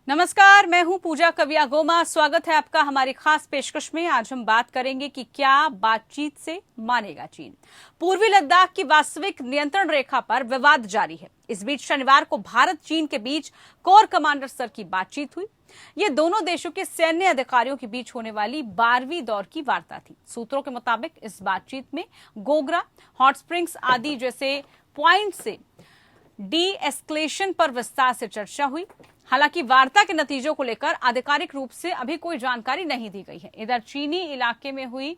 नमस्कार, मैं हूं पूजा कविया गोमा। स्वागत है आपका हमारी खास पेशकश में। आज हम बात करेंगे कि क्या बातचीत से मानेगा चीन। पूर्वी लद्दाख की वास्तविक नियंत्रण रेखा पर विवाद जारी है। इस बीच शनिवार को भारत चीन के बीच कोर कमांडर स्तर की बातचीत हुई। ये दोनों देशों के सैन्य अधिकारियों के बीच होने वाली 12वीं दौर की वार्ता थी। सूत्रों के मुताबिक इस बातचीत में गोगरा, हॉट स्प्रिंग्स आदि जैसे पॉइंट से डी एस्केलेशन पर विस्तार से चर्चा हुई। हालांकि वार्ता के नतीजों को लेकर आधिकारिक रूप से अभी कोई जानकारी नहीं दी गई है। इधर चीनी इलाके में हुई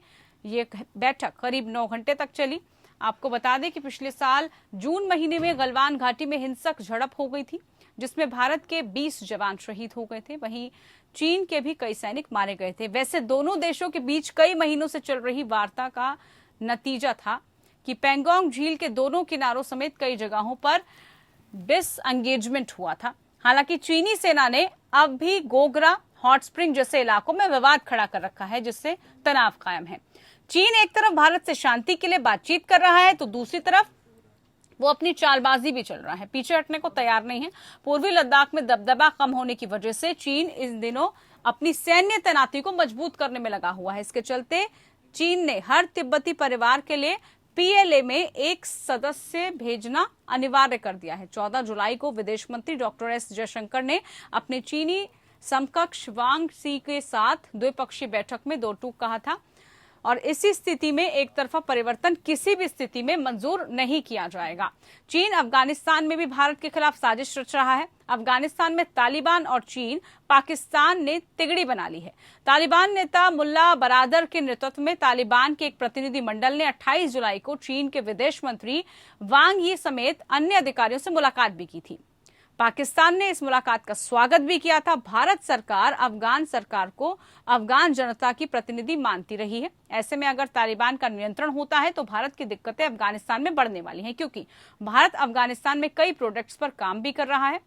ये बैठक करीब 9 घंटे तक चली। आपको बता दें कि पिछले साल जून महीने में गलवान घाटी में हिंसक झड़प हो गई थी, जिसमें भारत के 20 जवान शहीद हो गए थे। वहीं चीन के भी कई सैनिक मारे गए थे। वैसे दोनों देशों के बीच कई महीनों से चल रही वार्ता का नतीजा था कि पैंगोंग झील के दोनों किनारों समेत कई जगहों पर डिसएंगेजमेंट हुआ था। हालांकि चीनी सेना ने अब भी गोगरा, हॉट स्प्रिंग जैसे इलाकों में विवाद खड़ा कर रखा है, जिससे तनाव कायम है। चीन एक तरफ भारत से शांति के लिए बातचीत कर रहा है, तो दूसरी तरफ वो अपनी चालबाजी भी चल रहा है, पीछे हटने को तैयार नहीं है। पूर्वी लद्दाख में दबदबा कम होने की वजह से चीन इन दिनों अपनी सैन्य तैनाती को मजबूत करने में लगा हुआ है। इसके चलते चीन ने हर तिब्बती परिवार के लिए पीएलए में एक सदस्य भेजना अनिवार्य कर दिया है। 14 जुलाई को विदेश मंत्री डॉक्टर एस जयशंकर ने अपने चीनी समकक्ष वांग सी के साथ द्विपक्षीय बैठक में दो टूक कहा था और इसी स्थिति में एक तरफा परिवर्तन किसी भी स्थिति में मंजूर नहीं किया जाएगा। चीन अफगानिस्तान में भी भारत के खिलाफ साजिश रच रहा है। अफगानिस्तान में तालिबान और चीन, पाकिस्तान ने तिगड़ी बना ली है। तालिबान नेता मुल्ला बरादर के नेतृत्व में तालिबान के एक प्रतिनिधि मंडल ने 28 जुलाई को चीन के विदेश मंत्री वांग यी समेत अन्य अधिकारियों से मुलाकात भी की थी। पाकिस्तान ने इस मुलाकात का स्वागत भी किया था। भारत सरकार अफगान सरकार को अफगान जनता की प्रतिनिधि मानती रही है। ऐसे में अगर तालिबान का नियंत्रण होता है तो भारत की दिक्कतें अफगानिस्तान में बढ़ने वाली हैं, क्योंकि भारत अफगानिस्तान में कई प्रोजेक्ट्स पर काम भी कर रहा है।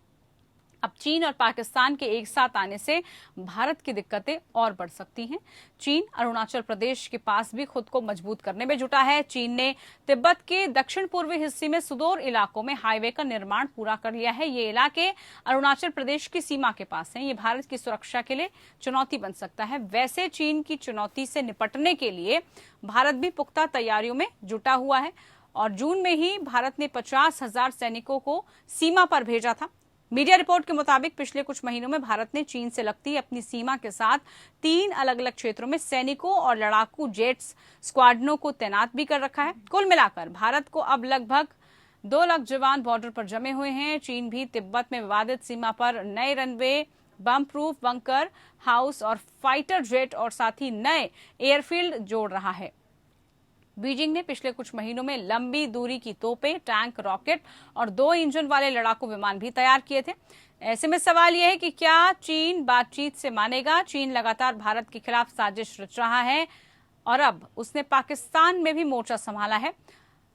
अब चीन और पाकिस्तान के एक साथ आने से भारत की दिक्कतें और बढ़ सकती हैं। चीन अरुणाचल प्रदेश के पास भी खुद को मजबूत करने में जुटा है। चीन ने तिब्बत के दक्षिण पूर्वी हिस्से में सुदूर इलाकों में हाईवे का निर्माण पूरा कर लिया है। ये इलाके अरुणाचल प्रदेश की सीमा के पास हैं। ये भारत की सुरक्षा के लिए चुनौती बन सकता है। वैसे चीन की चुनौती से निपटने के लिए भारत भी पुख्ता तैयारियों में जुटा हुआ है और जून में ही भारत ने 50,000 सैनिकों को सीमा पर भेजा था। मीडिया रिपोर्ट के मुताबिक पिछले कुछ महीनों में भारत ने चीन से लगती अपनी सीमा के साथ 3 अलग अलग क्षेत्रों में सैनिकों और लड़ाकू जेट्स स्क्वाड्रनों को तैनात भी कर रखा है। कुल मिलाकर भारत को अब लगभग 2 लाख जवान बॉर्डर पर जमे हुए हैं। चीन भी तिब्बत में विवादित सीमा पर नए रनवे, बम प्रूफ बंकर हाउस और फाइटर जेट और साथ ही नए एयरफील्ड जोड़ रहा है। बीजिंग ने पिछले कुछ महीनों में लंबी दूरी की तोपें, टैंक, रॉकेट और 2 इंजन वाले लड़ाकू विमान भी तैयार किए थे। ऐसे में सवाल यह है कि क्या चीन बातचीत से मानेगा। चीन लगातार भारत के खिलाफ साजिश रच रहा है और अब उसने पाकिस्तान में भी मोर्चा संभाला है,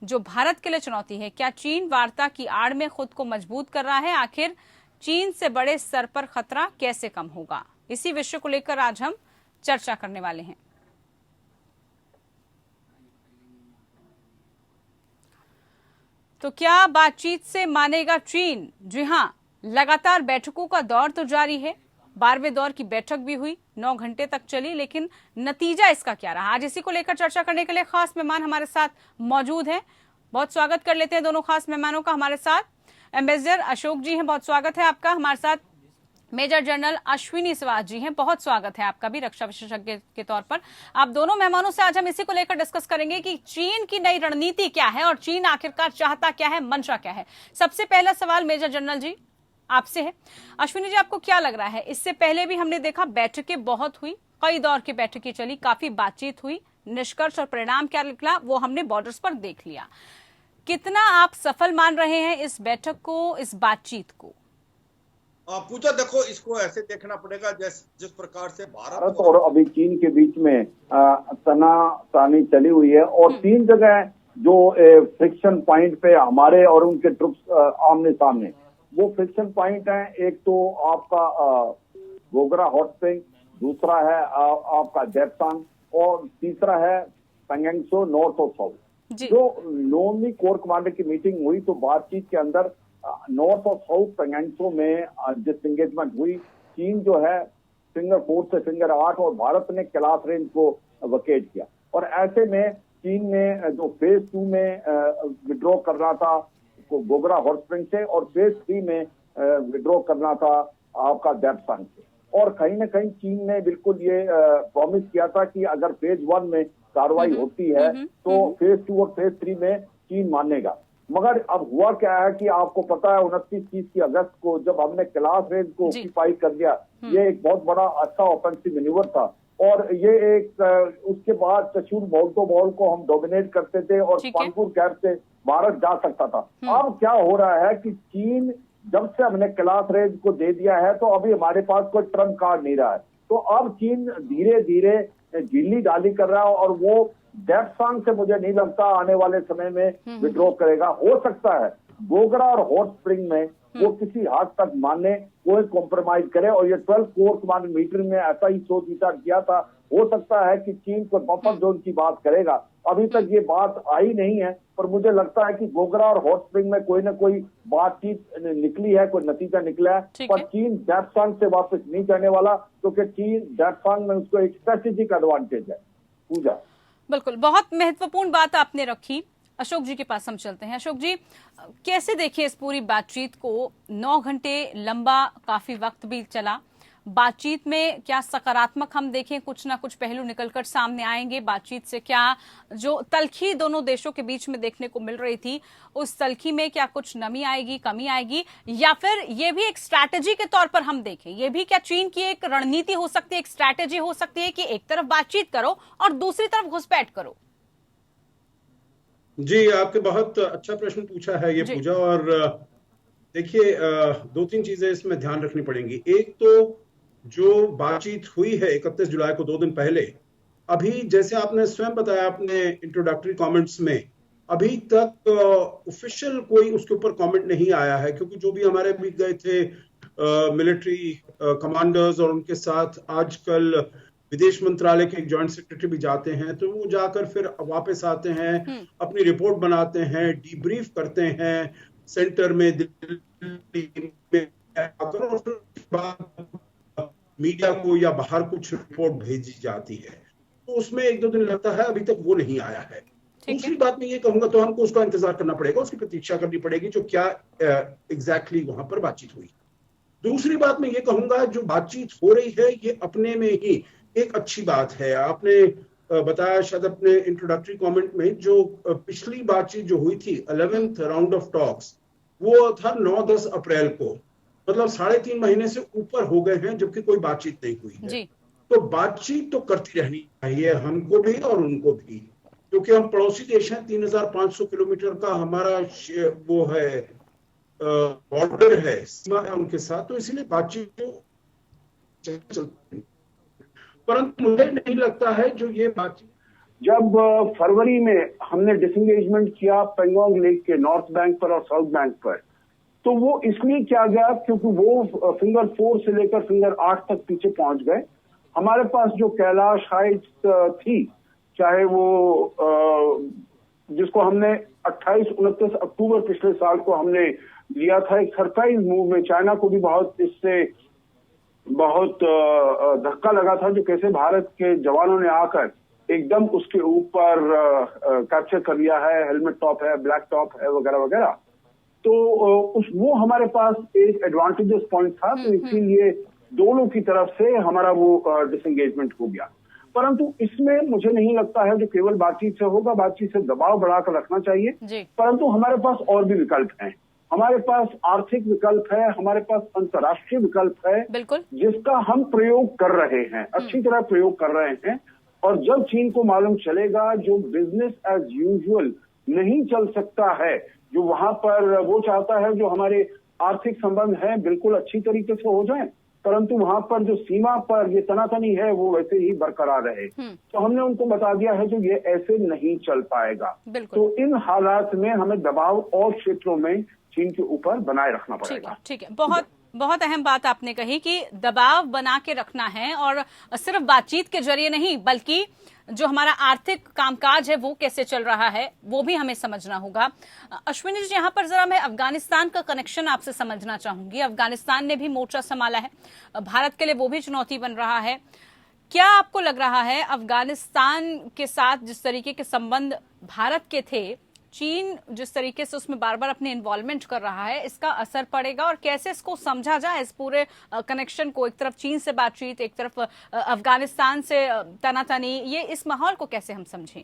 जो भारत के लिए चुनौती है। क्या चीन वार्ता की आड़ में खुद को मजबूत कर रहा है? आखिर चीन से बड़े स्तर पर खतरा कैसे कम होगा? इसी विषय को लेकर आज हम चर्चा करने वाले हैं। तो क्या बातचीत से मानेगा चीन? जी हां, लगातार बैठकों का दौर तो जारी है। 12वें दौर की बैठक भी हुई, 9 घंटे तक चली, लेकिन नतीजा इसका क्या रहा? आज इसी को लेकर चर्चा करने के लिए खास मेहमान हमारे साथ मौजूद हैं। बहुत स्वागत कर लेते हैं दोनों खास मेहमानों का हमारे साथ। एम्बेसडर अशोक जी हैं, बहुत स्वागत है आपका हमारे साथ। मेजर जनरल अश्विनी स्वाद जी हैं, बहुत स्वागत है आपका भी रक्षा विशेषज्ञ के तौर पर। आप दोनों मेहमानों से आज हम इसी को लेकर डिस्कस करेंगे कि चीन की नई रणनीति क्या है और चीन आखिरकार चाहता क्या है, मंशा क्या है। सबसे पहला सवाल मेजर जनरल जी आपसे है। अश्विनी जी, आपको क्या लग रहा है? इससे पहले भी हमने देखा बैठकें बहुत हुई, कई दौर की बैठकें चली, काफी बातचीत हुई, निष्कर्ष और परिणाम क्या निकला वो हमने बॉर्डर्स पर देख लिया। कितना आप सफल मान रहे हैं इस बैठक को, इस बातचीत को? पूछा, देखो इसको ऐसे देखना पड़ेगा जिस प्रकार से भारत और अभी चीन के बीच में तनातानी चली हुई है और 3 जगह जो फ्रिक्शन पॉइंट पे हमारे और उनके ट्रुप्स आमने सामने, वो फ्रिक्शन पॉइंट है। एक तो आपका गोगरा हॉट स्प्रिंग, दूसरा है आपका जेपसांग और तीसरा है पेंगेंगसो नॉर्थ और साउथ। जो नोमी कोर कमांडर की मीटिंग हुई तो बातचीत के अंदर नॉर्थ और साउथ पेंगेंगसो में डिसएंगेजमेंट हुई। चीन जो है फिंगर 4 से फिंगर 8 और भारत ने कैलाश रेंज को वकेट किया। और ऐसे में चीन ने जो फेज 2 में विड्रॉ करना था गोगरा हॉट स्प्रिंग से और फेज 3 में विड्रॉ करना था आपका डेप्सांग से। और कहीं ना कहीं चीन ने बिल्कुल ये प्रॉमिस किया था कि अगर फेज 1 में कार्रवाई होती है तो फेज 2 और फेज 3 में चीन मानेगा। मगर अब हुआ क्या है कि आपको पता है 29-30 अगस्त को जब हमने कैलाश रेंज को ऑक्यूपाई कर लिया, ये एक बहुत बड़ा अच्छा ऑफेंसिव मैन्यूवर था और ये एक उसके बाद चशूल मॉल को हम डोमिनेट करते थे और कानपुर गैप से भारत जा सकता था। अब क्या हो रहा है कि चीन जब से हमने कैलाश रेंज को दे दिया है तो अभी हमारे पास कोई ट्रम्प कार्ड नहीं रहा है। तो अब चीन धीरे धीरे ढीली डाली कर रहा है और वो डेप्सांग से मुझे नहीं लगता आने वाले समय में विड्रॉ करेगा। हो सकता है गोगरा और हॉट स्प्रिंग में वो किसी हद तक माने, कोई कॉम्प्रोमाइज करे और ये 12 कोर मीटिंग में ऐसा ही सोच विचार किया था। हो सकता है कि चीन को बफर जोन की बात करेगा, अभी तक ये बात आई नहीं है, पर मुझे लगता है कि गोगरा और हॉट स्प्रिंग में कोई ना कोई बातचीत निकली है, कोई नतीजा निकला है। पर चीन डेप्सांग से वापस नहीं जाने वाला क्योंकि चीन डेप्सांग में उसको एक स्ट्रेटेजिक एडवांटेज है। पूजा बिल्कुल, बहुत महत्वपूर्ण बात आपने रखी। अशोक जी के पास हम चलते हैं। अशोक जी, कैसे देखिए इस पूरी बातचीत को? 9 घंटे लंबा काफी वक्त भी चला। बातचीत में क्या सकारात्मक हम देखें, कुछ ना कुछ पहलू निकलकर सामने आएंगे बातचीत से? क्या जो तल्खी दोनों देशों के बीच में देखने को मिल रही थी, उस तल्खी में क्या कुछ नमी आएगी, कमी आएगी, या फिर ये भी एक स्ट्रैटेजी के तौर पर हम देखें, ये भी क्या चीन की एक रणनीति हो सकती है, एक स्ट्रैटेजी हो सकती है कि एक तरफ बातचीत करो और दूसरी तरफ घुसपैठ करो? जी, आपने बहुत अच्छा प्रश्न पूछा है ये पूजा। और देखिए 2-3 चीजें इसमें ध्यान रखनी पड़ेंगी। एक तो जो बातचीत हुई है 31 जुलाई को 2 दिन पहले, अभी जैसे आपने स्वयं बताया अपने इंट्रोडक्टरी कमेंट्स में, अभी तक ऑफिशियल कोई उसके ऊपर कमेंट नहीं आया है, क्योंकि जो भी हमारे भी गए थे मिलिट्री कमांडर्स और उनके साथ आजकल विदेश मंत्रालय के एक जॉइंट सेक्रेटरी भी जाते हैं, तो वो जाकर फिर वापस आते हैं, अपनी रिपोर्ट बनाते हैं, डीब्रीफ करते हैं सेंटर में, दिल्ली में आकर, और फिर मीडिया को या बाहर कुछ रिपोर्ट भेजी जाती है। तो उसमें 1-2 दिन लगता है, अभी तक वो नहीं आया है। दूसरी बात मैं ये कहूंगा, तो हमको उसका इंतजार करना पड़ेगा, उसकी प्रतीक्षा करनी पड़ेगी जो क्या एग्जैक्टली वहां पर बातचीत हुई। दूसरी बात मैं ये कहूंगा, जो बातचीत हो रही है ये अपने में ही एक अच्छी बात है। आपने बताया शायद अपने इंट्रोडक्टरी कमेंट में, जो पिछली बातचीत जो हुई थी 11th राउंड ऑफ टॉक्स, वो था 9-10 अप्रैल को, मतलब 3.5 महीने से ऊपर हो गए हैं जबकि कोई बातचीत नहीं हुई है। तो बातचीत तो करती रहनी चाहिए हमको भी और उनको भी, क्योंकि हम पड़ोसी देश हैं। 3500 किलोमीटर का हमारा वो है बॉर्डर है, सीमा है उनके साथ, तो इसीलिए बातचीत तो चलती। परंतु मुझे नहीं लगता है जो ये बातचीत, जब फरवरी में हमने डिसंगेजमेंट किया पेंगोंग लेक के नॉर्थ बैंक पर और साउथ बैंक पर, तो वो इसलिए किया गया क्योंकि वो फिंगर 4 से लेकर फिंगर 8 तक पीछे पहुंच गए। हमारे पास जो कैलाश हाइट्स थी, चाहे वो जिसको हमने 28-29 अक्टूबर पिछले साल को हमने लिया था, एक सरप्राइज मूव में चाइना को भी इससे बहुत धक्का लगा था, जो कैसे भारत के जवानों ने आकर एकदम उसके ऊपर कैप्चर कर लिया है, हेलमेट टॉप है, ब्लैक टॉप है, वगैरह वगैरह। तो वो हमारे पास एक एडवांटेजेस पॉइंट था, तो इसीलिए दोनों की तरफ से हमारा वो डिसएंगेजमेंट हो गया। परंतु इसमें मुझे नहीं लगता है जो केवल बातचीत से होगा, बातचीत से दबाव बढ़ाकर रखना चाहिए। परंतु हमारे पास और भी विकल्प हैं, हमारे पास आर्थिक विकल्प है, हमारे पास अंतर्राष्ट्रीय विकल्प है, जिसका हम प्रयोग कर रहे हैं, अच्छी तरह प्रयोग कर रहे हैं। और जब चीन को मालूम चलेगा जो बिजनेस एज यूजुअल नहीं चल सकता है, जो वहां पर वो चाहता है जो हमारे आर्थिक संबंध है बिल्कुल अच्छी तरीके से हो जाए, परंतु वहां पर जो सीमा पर ये तनातनी है वो वैसे ही बरकरार रहे, तो हमने उनको बता दिया है जो ये ऐसे नहीं चल पाएगा। तो इन हालात में हमें दबाव और क्षेत्रों में चीन के ऊपर बनाए रखना पड़ेगा। ठीक है, बहुत बहुत अहम बात आपने कही कि दबाव बना के रखना है और सिर्फ बातचीत के जरिए नहीं, बल्कि जो हमारा आर्थिक कामकाज है वो कैसे चल रहा है वो भी हमें समझना होगा। अश्विनी जी, यहाँ पर जरा मैं अफगानिस्तान का कनेक्शन आपसे समझना चाहूंगी। अफगानिस्तान ने भी मोर्चा संभाला है, भारत के लिए वो भी चुनौती बन रहा है। क्या आपको लग रहा है अफगानिस्तान के साथ जिस तरीके के संबंध भारत के थे, चीन जिस तरीके से उसमें बार बार अपनी इन्वॉल्वमेंट कर रहा है, इसका असर पड़ेगा और कैसे इसको समझा जाए, इस पूरे कनेक्शन को? एक तरफ चीन से बातचीत, एक तरफ अफगानिस्तान से तनातनी, ये इस माहौल को कैसे हम समझें?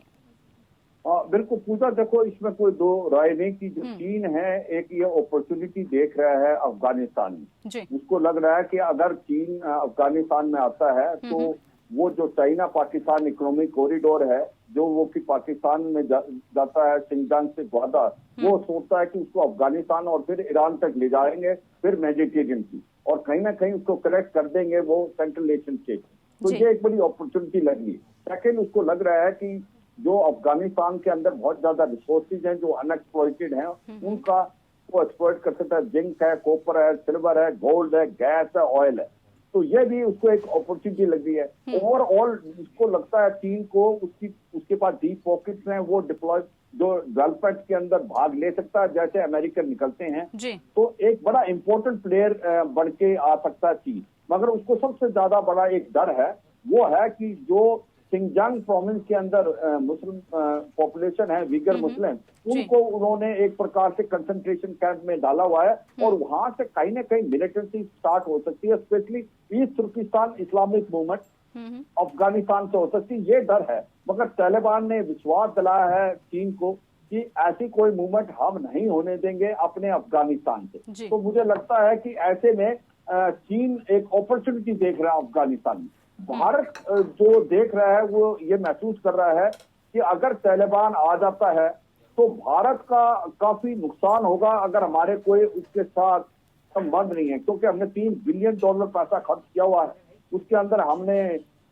बिल्कुल पूजा, देखो इसमें कोई दो राय नहीं कि जो चीन है एक ये अपॉर्चुनिटी देख रहा है अफगानिस्तान में। उसको लग रहा है कि अगर चीन अफगानिस्तान में आता है तो वो जो चाइना पाकिस्तान इकोनॉमिक कॉरिडोर है जो वो कि पाकिस्तान में जाता है शिनजांग से ग्वादर, वो सोचता है कि उसको अफगानिस्तान और फिर ईरान तक ले जाएंगे, फिर मेडिटेरियन की, और कहीं ना कहीं उसको कनेक्ट कर देंगे वो सेंट्रल एशियन स्टेट। तो ये एक बड़ी अपॉर्चुनिटी लगी। सेकेंड, उसको लग रहा है कि जो अफगानिस्तान के अंदर बहुत ज्यादा रिसोर्सेज हैं जो अनएक्सप्लॉइटेड हैं, उनका वो एक्सप्लॉइट कर सकता है। जिंक है, कॉपर है, सिल्वर है, गोल्ड है, गैस है, ऑयल है। तो ये भी उसको एक अपॉर्चुनिटी लगी है। ओवरऑल उसको लगता है चीन को उसके पास डीप पॉकेट्स हैं, वो डिप्लॉय जो डेवलपमेंट के अंदर भाग ले सकता है, जैसे अमेरिकन निकलते हैं तो एक बड़ा इंपॉर्टेंट प्लेयर बन के आ सकता है चीन। मगर उसको सबसे ज्यादा बड़ा एक डर है, वो है कि जो शिनजांग प्रोविंस के अंदर मुस्लिम पॉपुलेशन है, वीगर मुस्लिम, उनको उन्होंने एक प्रकार से कंसंट्रेशन कैंप में डाला हुआ है और वहां से कहीं ना कहीं मिलिटेंसी स्टार्ट हो सकती है, specially east Turkistan Islamic movement Afghanistan से हो सकती है, ये डर है। मगर तालिबान ने विश्वास दिलाया है चीन को कि ऐसी कोई मूवमेंट हम नहीं होने देंगे अपने अफगानिस्तान से। तो मुझे लगता है कि ऐसे में चीन एक अपॉर्चुनिटी देख रहा है अफगानिस्तान में। भारत जो देख रहा है वो ये महसूस कर रहा है कि अगर तालिबान आ जाता है तो भारत का काफी नुकसान होगा अगर हमारे कोई उसके साथ संबंध नहीं है, क्योंकि हमने $3 बिलियन पैसा खर्च किया हुआ है। उसके अंदर हमने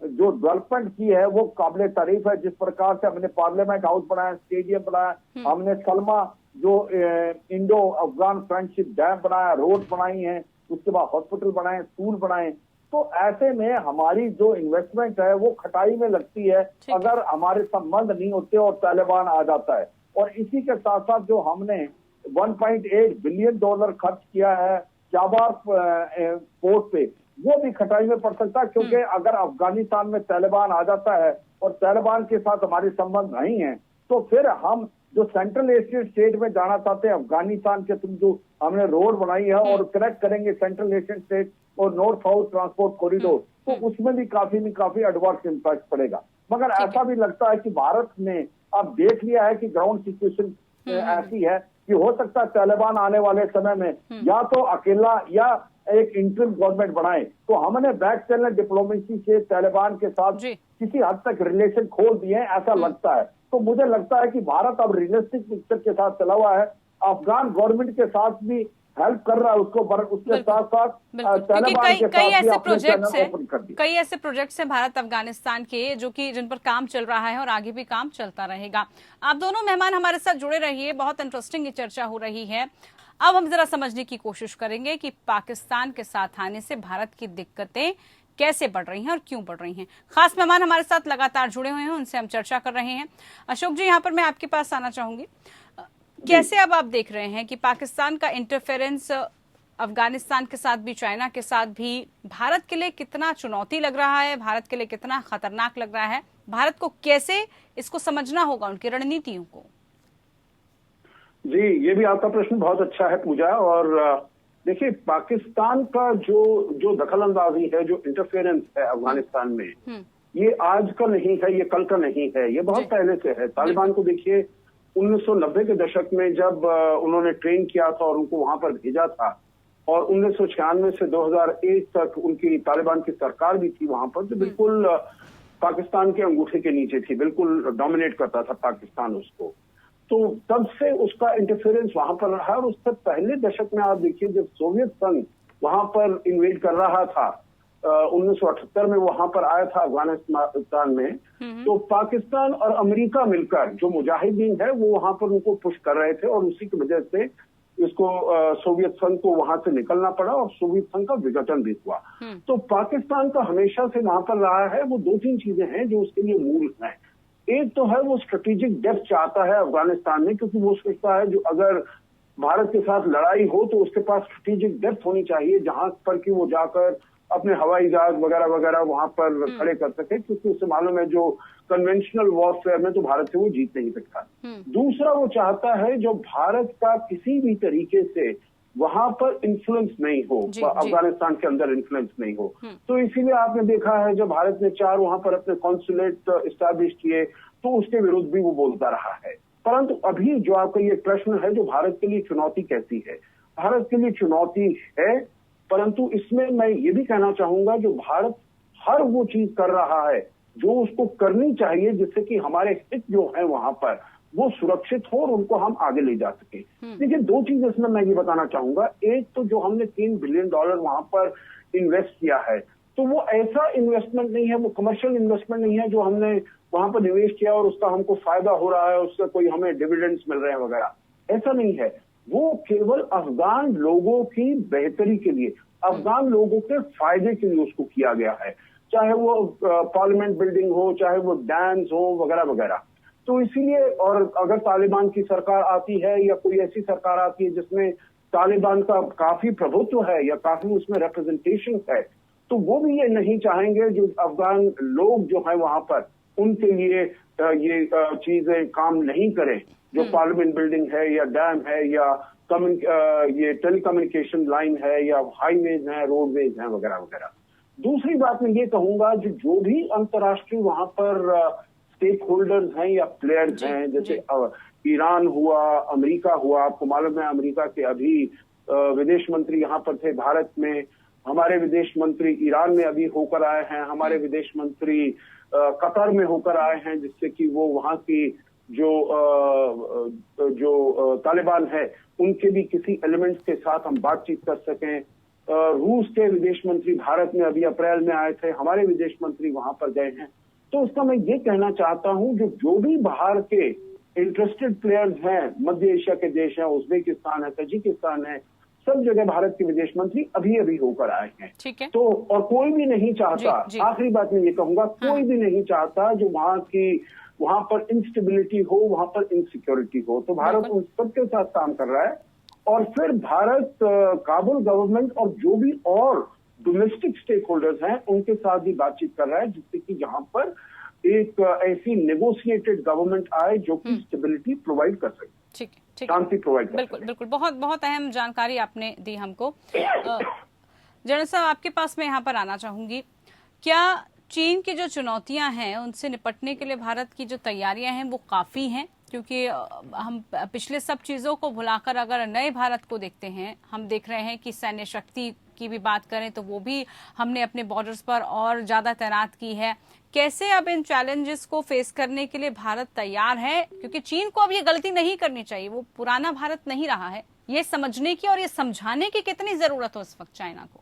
जो डेवलपमेंट की है वो काबिल तारीफ है। जिस प्रकार से हमने पार्लियामेंट हाउस बनाया, स्टेडियम बनाया, हमने सलमा जो इंडो अफगान फ्रेंडशिप डैम बनाया, रोड बनाई है, उसके बाद हॉस्पिटल बनाए, स्कूल बनाए। तो ऐसे में हमारी जो इन्वेस्टमेंट है वो खटाई में लगती है अगर हमारे संबंध नहीं होते और तालिबान आ जाता है। और इसी के साथ साथ जो हमने $1.8 बिलियन खर्च किया है चाबार पोर्ट पे, वो भी खटाई में पड़ सकता है, क्योंकि अगर अफगानिस्तान में तालिबान आ जाता है और तालिबान के साथ हमारे संबंध नहीं है तो फिर हम जो सेंट्रल एशियन स्टेट में जाना चाहते हैं अफगानिस्तान के थ्रू, जो हमने रोड बनाई है और कनेक्ट करेंगे सेंट्रल एशियन स्टेट और नॉर्थ साउथ ट्रांसपोर्ट कॉरिडोर, तो उसमें भी काफी एडवर्स इम्पैक्ट पड़ेगा। मगर ऐसा भी लगता है कि भारत ने अब देख लिया है कि ग्राउंड सिचुएशन ऐसी है कि हो सकता है तालिबान आने वाले समय में या तो अकेला या एक इंटरिम गवर्नमेंट बनाए। तो हमने बैक चैनल डिप्लोमेसी से तालिबान के साथ किसी हद तक रिलेशन खोल दिए हैं, ऐसा लगता है। तो मुझे लगता है कि भारत अब रियलिस्टिक पिक्चर के साथ चला हुआ है, अफगान गवर्नमेंट के साथ भी हेल्प कर रहा है उसको, उसके साथ साथ तालिबान के साथ कई ऐसे प्रोजेक्ट्स हैं भारत अफगानिस्तान के जो कि जिन पर काम चल रहा है और आगे भी काम चलता रहेगा। आप दोनों मेहमान हमारे साथ जुड़े रहिए, बहुत इंटरेस्टिंग ये चर्चा हो रही है। अब हम जरा समझने की कोशिश करेंगे कि पाकिस्तान के साथ आने से भारत की दिक्कतें कैसे बढ़ रही हैं और क्यों बढ़ रही हैं। खास मेहमान हमारे साथ लगातार जुड़े हुए हैं, उनसे हम चर्चा कर रहे हैं। अशोक जी, यहाँ पर मैं आपके पास आना चाहूंगी। कैसे अब आप देख रहे हैं कि पाकिस्तान का इंटरफेरेंस अफगानिस्तान के साथ भी, चाइना के साथ भी, भारत के लिए कितना चुनौती लग रहा है, भारत के लिए कितना खतरनाक लग रहा है? भारत को कैसे इसको समझना होगा, उनकी रणनीतियों को? जी, ये भी आपका प्रश्न बहुत अच्छा है पूजा। और देखिए, पाकिस्तान का जो दखल अंदाजी है, जो इंटरफेरेंस है अफगानिस्तान में, ये आज का नहीं है, ये कल का नहीं है, ये बहुत पहले से है। तालिबान को देखिए 1990 के दशक में जब उन्होंने ट्रेन किया था और उनको वहां पर भेजा था, और 1996 से 2001 तक उनकी तालिबान की सरकार भी थी वहां पर, जो बिल्कुल पाकिस्तान के अंगूठे के नीचे थी, बिल्कुल डोमिनेट करता था पाकिस्तान उसको। तो तब से उसका इंटरफेरेंस वहां पर रहा। और उससे पहले दशक में आप देखिए, जब सोवियत संघ वहां पर इन्वेड कर रहा था, 1978 में वहां पर आया था अफगानिस्तान में, तो पाकिस्तान और अमेरिका मिलकर जो मुजाहिदीन है वो वहां पर उनको पुश कर रहे थे, और उसी की वजह से इसको सोवियत संघ को वहां से निकलना पड़ा और सोवियत संघ का विघटन भी हुआ। तो पाकिस्तान का हमेशा से वहां पर रहा है, वो दो तीन चीजें हैं जो उसके लिए मूल हैं। एक तो है वो स्ट्रेटेजिक डेप्थ चाहता है अफगानिस्तान में, क्योंकि वो सोचता है जो अगर भारत के साथ लड़ाई हो तो उसके पास स्ट्रेटेजिक डेप्थ होनी चाहिए जहां पर कि वो जाकर अपने हवाई जहाज वगैरह वगैरह वहां पर खड़े कर सके, क्योंकि उसे मालूम है जो कन्वेंशनल वॉरफेयर में तो भारत से वो जीत नहीं सकता। दूसरा वो चाहता है जो भारत का किसी भी तरीके से वहां पर इन्फ्लुएंस नहीं हो, अफगानिस्तान के अंदर इन्फ्लुएंस नहीं हो। तो इसीलिए आपने देखा है जब भारत ने 4 वहां पर अपने कॉन्सुलेट इस्टेब्लिश किए तो उसके विरुद्ध भी वो बोलता रहा है। परंतु अभी जो आपका ये प्रश्न है जो भारत के लिए चुनौती कैसी है, भारत के लिए चुनौती है, परंतु इसमें मैं ये भी कहना चाहूंगा जो भारत हर वो चीज कर रहा है जो उसको करनी चाहिए जिससे कि हमारे हित जो है वहां पर वो सुरक्षित हो और उनको हम आगे ले जा सके। देखिए 2 चीज इसमें मैं ये बताना चाहूंगा। एक तो जो हमने $3 बिलियन वहां पर इन्वेस्ट किया है तो वो ऐसा इन्वेस्टमेंट नहीं है, वो कमर्शियल इन्वेस्टमेंट नहीं है जो हमने वहां पर निवेश किया और उसका हमको फायदा हो रहा है, उससे कोई हमें डिविडेंड्स मिल रहे हैं वगैरह, ऐसा नहीं है। वो केवल अफगान लोगों की बेहतरी के लिए, अफगान लोगों के फायदे के लिए उसको किया गया है, चाहे वो पार्लियामेंट बिल्डिंग हो, चाहे वो डैम्स हो वगैरह वगैरह। तो इसीलिए, और अगर तालिबान की सरकार आती है या कोई ऐसी सरकार आती है जिसमें तालिबान का काफी प्रभुत्व है या काफी उसमें रिप्रेजेंटेशन है, तो वो भी ये नहीं चाहेंगे जो अफगान लोग जो है वहां पर उनके लिए ये चीजें काम नहीं करें, जो पार्लियामेंट बिल्डिंग है या डैम है या ये टेलीकम्युनिकेशन लाइन है या हाईवेज हैं, रोडवेज हैं वगैरह वगैरह। दूसरी बात मैं ये कहूंगा जो भी अंतर्राष्ट्रीय वहां पर स्टेक होल्डर्स हैं या प्लेयर्स हैं, जैसे ईरान हुआ, अमेरिका हुआ, आपको मालूम है अमेरिका के अभी विदेश मंत्री यहाँ पर थे भारत में, हमारे विदेश मंत्री ईरान में अभी होकर आए हैं, हमारे विदेश मंत्री कतर में होकर आए हैं, जिससे कि वो वहां की जो तालिबान है उनके भी किसी एलिमेंट्स के साथ हम बातचीत कर सकें। रूस के विदेश मंत्री भारत में अभी अप्रैल में आए थे, हमारे विदेश मंत्री वहां पर गए हैं। तो उसका मैं ये कहना चाहता हूं जो भी बाहर के इंटरेस्टेड प्लेयर्स हैं, मध्य एशिया के देश हैं, उज्बेकिस्तान है, तजिकिस्तान है, सब जगह भारत के विदेश मंत्री अभी अभी होकर आए हैं। ठीक है। तो और कोई भी नहीं चाहता, आखिरी बात मैं ये कहूंगा, कोई भी नहीं चाहता जो वहां पर इंस्टेबिलिटी हो, वहां पर इनसिक्योरिटी हो। तो भारत उन सबके साथ काम कर रहा है और फिर भारत काबुल गवर्नमेंट और जो भी और डोमेस्टिक स्टेक होल्डर्स हैं उनके साथ भी बातचीत कर रहा है, जिससे कि यहाँ पर एक ऐसी नेगोशिएटेड गवर्नमेंट आए जो कि स्टेबिलिटी प्रोवाइड कर सके, ठीक है, शांति प्रोवाइड कर बिल्कुल बिल्कुल। बहुत बहुत अहम जानकारी आपने दी हमको। जनरल साहब, आपके पास मैं यहाँ पर आना चाहूंगी, क्या चीन की जो चुनौतियां हैं उनसे निपटने के लिए भारत की जो तैयारियां हैं वो काफी हैं? क्योंकि हम पिछले सब चीजों को भुलाकर अगर नए भारत को देखते हैं, हम देख रहे हैं कि सैन्य शक्ति की भी बात करें तो वो भी हमने अपने बॉर्डर्स पर और ज्यादा तैनात की है। कैसे अब इन चैलेंजेस को फेस करने के लिए भारत तैयार है? क्योंकि चीन को अब ये गलती नहीं करनी चाहिए, वो पुराना भारत नहीं रहा है। ये समझने की और ये समझाने की कितनी जरूरत हो इस वक्त चाइना को?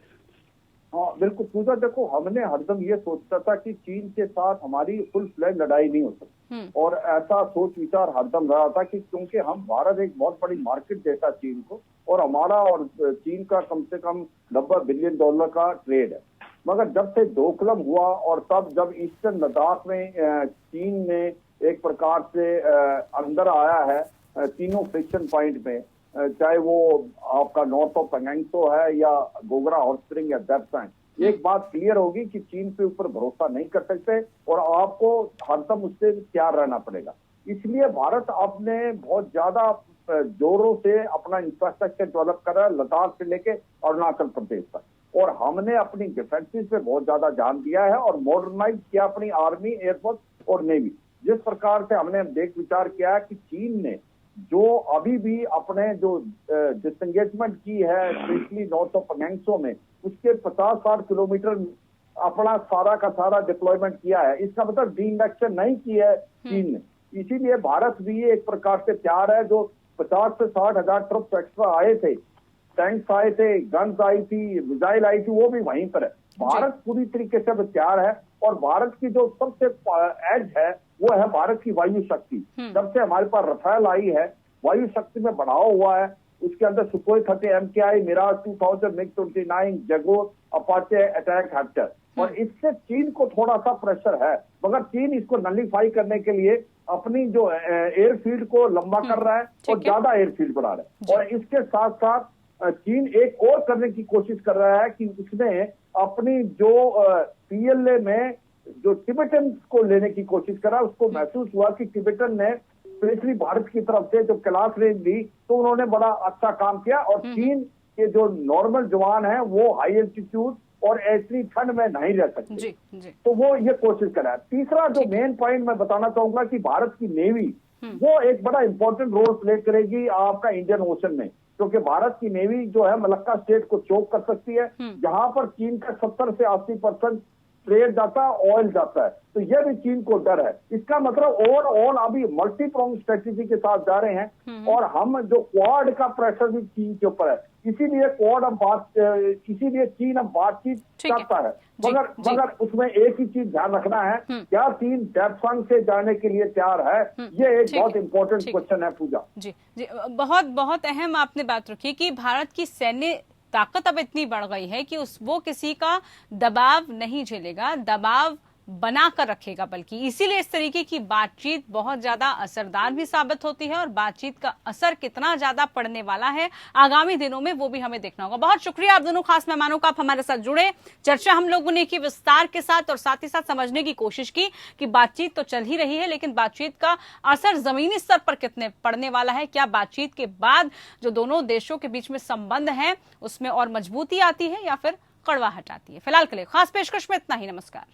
हाँ बिल्कुल पूजा, देखो हमने हरदम ये सोचता था कि चीन के साथ हमारी फुल फ्लैग लड़ाई नहीं हो सकती, और ऐसा सोच विचार हरदम रहा था कि क्योंकि हम भारत एक बहुत बड़ी मार्केट देता चीन को, और हमारा और चीन का कम से कम $90 बिलियन का ट्रेड है। मगर जब से दोकलम हुआ और तब जब ईस्टर्न लद्दाख में चीन ने एक प्रकार से अंदर आया है तीनों फ्रिक्शन पॉइंट में, चाहे वो आपका नॉर्थ ऑफ पेंगंगसो है या गोगरा हॉट स्प्रिंग या डेप्सांग, एक बात क्लियर होगी कि चीन के ऊपर भरोसा नहीं कर सकते और आपको हरदम उससे तैयार रहना पड़ेगा। इसलिए भारत अपने बहुत ज्यादा जोरों से अपना इंफ्रास्ट्रक्चर डेवलप कर रहा है, लद्दाख से लेके अरुणाचल प्रदेश तक, और हमने अपनी डिफेंसेस पे बहुत ज्यादा ध्यान दिया है और मॉडर्नाइज किया अपनी आर्मी, एयरफोर्स और नेवी। जिस प्रकार से हमने देख विचार किया है कि चीन ने जो अभी भी अपने जो डिसएंगेजमेंट की है स्पेशली नॉर्थ ऑफ पेंगंगसो में, उसके 50-60 किलोमीटर अपना सारा का सारा डिप्लॉयमेंट किया है। इसका मतलब डी-इंडक्शन नहीं की है चीन ने। इसीलिए भारत भी एक प्रकार से तैयार है। जो 50 से 60 हजार ट्रुप्स एक्स्ट्रा आए थे, टैंक्स आए थे, गन्स आई थी, मिसाइल आई थी, वो भी वहीं पर है। भारत पूरी तरीके से तैयार है और भारत की जो सबसे एज है वो है भारत की वायु शक्ति। जब से हमारे पास रफाल आई है, वायु शक्ति में बढ़ाव हुआ है, उसके अंदर Sukhoi 30 MKI, Mirage 2000, MiG-29, Jaguar, Apache attack helicopter. और इससे चीन को थोड़ा सा प्रेशर है, मगर चीन इसको नलिफाई करने के लिए अपनी जो एयरफील्ड को लंबा कर रहा है और ज्यादा एयरफील्ड बढ़ा रहा है। और इसके साथ साथ चीन एक और करने की कोशिश कर रहा है कि उसने अपनी जो PLA में जो टिबेटन को लेने की कोशिश करा, उसको महसूस हुआ कि टिबेटन ने स्पेशली भारत की तरफ से जो कैलाश रेंज दी तो उन्होंने बड़ा अच्छा काम किया। और चीन के जो नॉर्मल जवान हैं वो हाई एल्टीट्यूड और ऐसी ठंड में नहीं रह सकते। जी। तो वो ये कोशिश कर रहा है। तीसरा जो मेन पॉइंट मैं बताना चाहूंगा कि भारत की नेवी वो एक बड़ा इंपॉर्टेंट रोल प्ले करेगी आपका इंडियन ओशन में, क्योंकि भारत की नेवी जो है मलक्का स्टेट को चोक कर सकती है, जहां पर चीन का 70 से 80% ट्रेड जाता है, ऑयल जाता है। तो यह भी चीन को डर है। इसका मतलब ओवरऑल अभी मल्टी प्रोंग स्ट्रेटेजी के साथ जा रहे हैं और हम जो क्वाड का प्रेशर भी चीन के ऊपर है, इसीलिए इसीलिए चीन अब बातचीत करता है। मगर उसमें एक ही चीज ध्यान रखना है, क्या चीन डेप्संग से जाने के लिए तैयार है? ये एक बहुत इंपॉर्टेंट क्वेश्चन है पूजा। जी, बहुत बहुत अहम आपने बात रखी कि भारत की सैन्य ताकत अब इतनी बढ़ गई है कि वो किसी का दबाव नहीं झेलेगा, दबाव बनाकर रखेगा, बल्कि इसीलिए इस तरीके की बातचीत बहुत ज्यादा असरदार भी साबित होती है और बातचीत का असर कितना ज्यादा पड़ने वाला है आगामी दिनों में वो भी हमें देखना होगा। बहुत शुक्रिया आप दोनों खास मेहमानों का, आप हमारे साथ जुड़े। चर्चा हम लोगों ने की विस्तार के साथ और साथ ही साथ समझने की कोशिश की कि बातचीत तो चल ही रही है, लेकिन बातचीत का असर जमीनी स्तर पर कितने पड़ने वाला है, क्या बातचीत के बाद जो दोनों देशों के बीच में संबंध है उसमें और मजबूती आती है या फिर कड़वाहट आती है। फिलहाल के लिए खास पेशकश में इतना ही। नमस्कार।